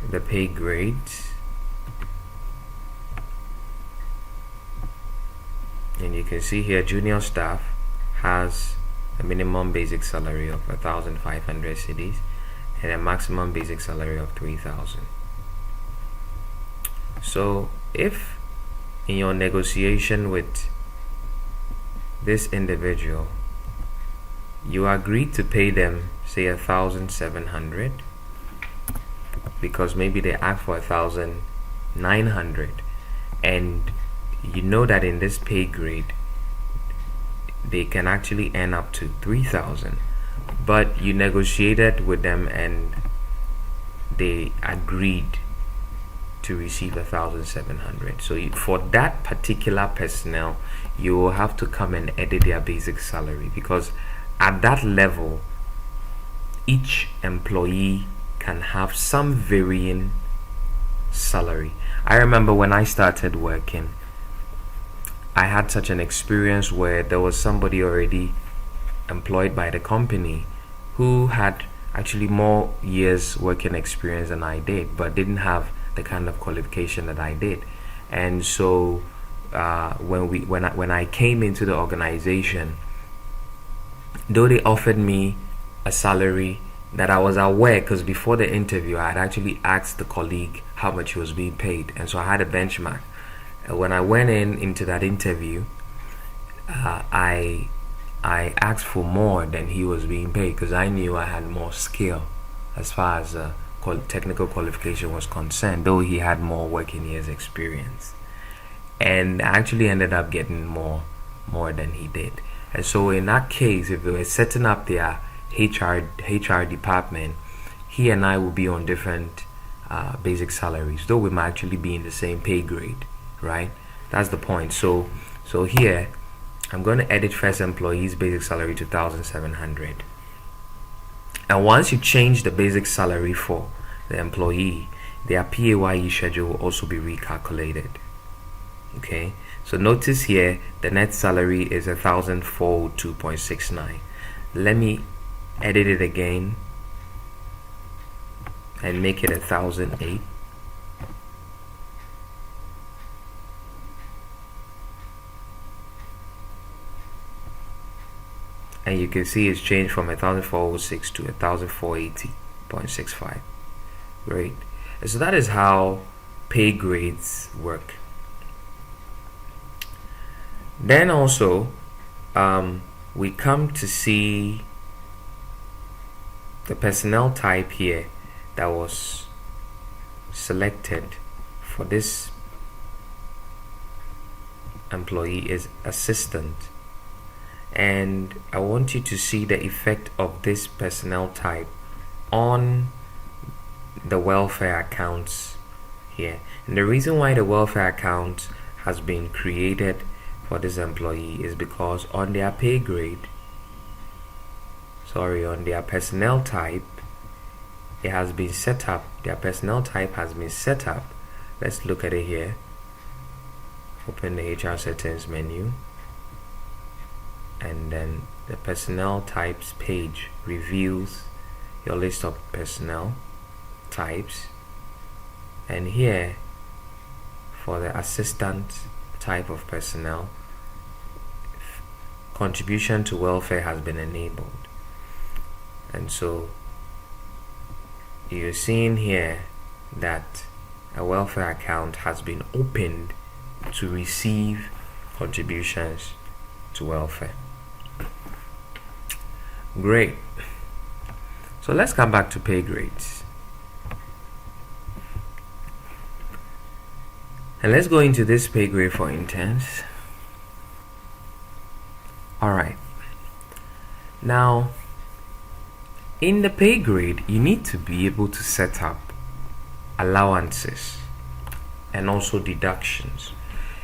the pay grades, and you can see here junior staff has a minimum basic salary of 1,500 cedis and a maximum basic salary of 3,000. So if in your negotiation with this individual you agreed to pay them say 1,700 because maybe they asked for 1,900, and you know that in this pay grade they can actually earn up to 3,000, but you negotiated with them and they agreed to receive 1,700. So for that particular personnel, you will have to come and edit their basic salary, because at that level each employee can have some varying salary. I remember when I started working, I had such an experience where there was somebody already employed by the company who had actually more years working experience than I did, but didn't have the kind of qualification that I did. And so when I came into the organization, though they offered me a salary that I was aware, because before the interview I had actually asked the colleague how much he was being paid, and so I had a benchmark. When I went into that interview, I asked for more than he was being paid, because I knew I had more skill as far as technical qualification was concerned, though he had more working years experience, and I actually ended up getting more than he did. And so in that case, if they were setting up their HR department, he and I will be on different basic salaries, though we might actually be in the same pay grade, right? That's the point. So here I'm going to edit first employee's basic salary to 1,700, and once you change the basic salary for the employee, their PAYE schedule will also be recalculated. Okay, so notice here the net salary is 1,402.69. let me edit it again and make it 1,008. And you can see it's changed from 1,406 to 1,480.65. Great. And so that is how pay grades work. Then also we come to see the personnel type here that was selected for this employee is assistant. And I want you to see the effect of this personnel type on the welfare accounts here. And the reason why the welfare account has been created for this employee is because on their pay grade, on their personnel type, it has been set up. Their personnel type has been set up. Let's look at it here. Open the HR settings menu, and then the personnel types page reveals your list of personnel types. And here for the assistant type of personnel, contribution to welfare has been enabled. And so you're seeing here that a welfare account has been opened to receive contributions to welfare. Great. So let's come back to pay grades. And let's go into this pay grade for interns. Alright. Now, in the pay grade, you need to be able to set up allowances and also deductions.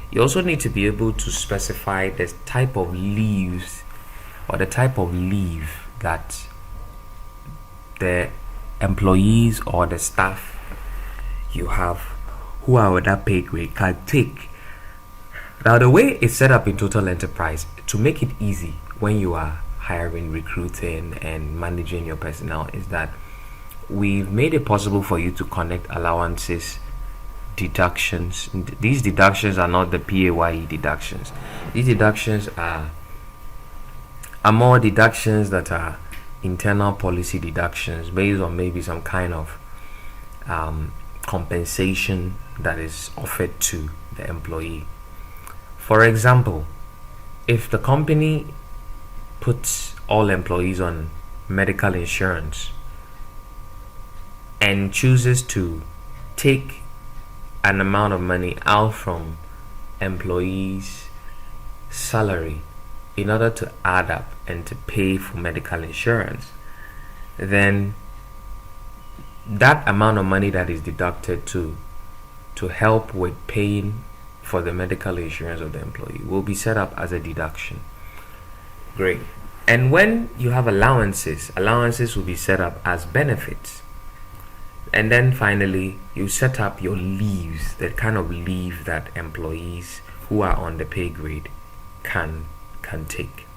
You also need to be able to specify the type of leaves or the type of leave that the employees or the staff you have who are on that pay grade can take. Now, the way it's set up in TotalEnterprise, to make it easy when you are hiring, recruiting, and managing your personnel, is that we've made it possible for you to connect allowances, deductions. These deductions are not the PAYE deductions. These deductions are more deductions that are internal policy deductions based on maybe some kind of compensation that is offered to the employee. For example, if the company puts all employees on medical insurance and chooses to take an amount of money out from employees' salary in order to add up and to pay for medical insurance, then that amount of money that is deducted to help with paying for the medical insurance of the employee will be set up as a deduction. Great. And when you have allowances will be set up as benefits. And then finally, you set up your leaves, the kind of leave that employees who are on the pay grade can take.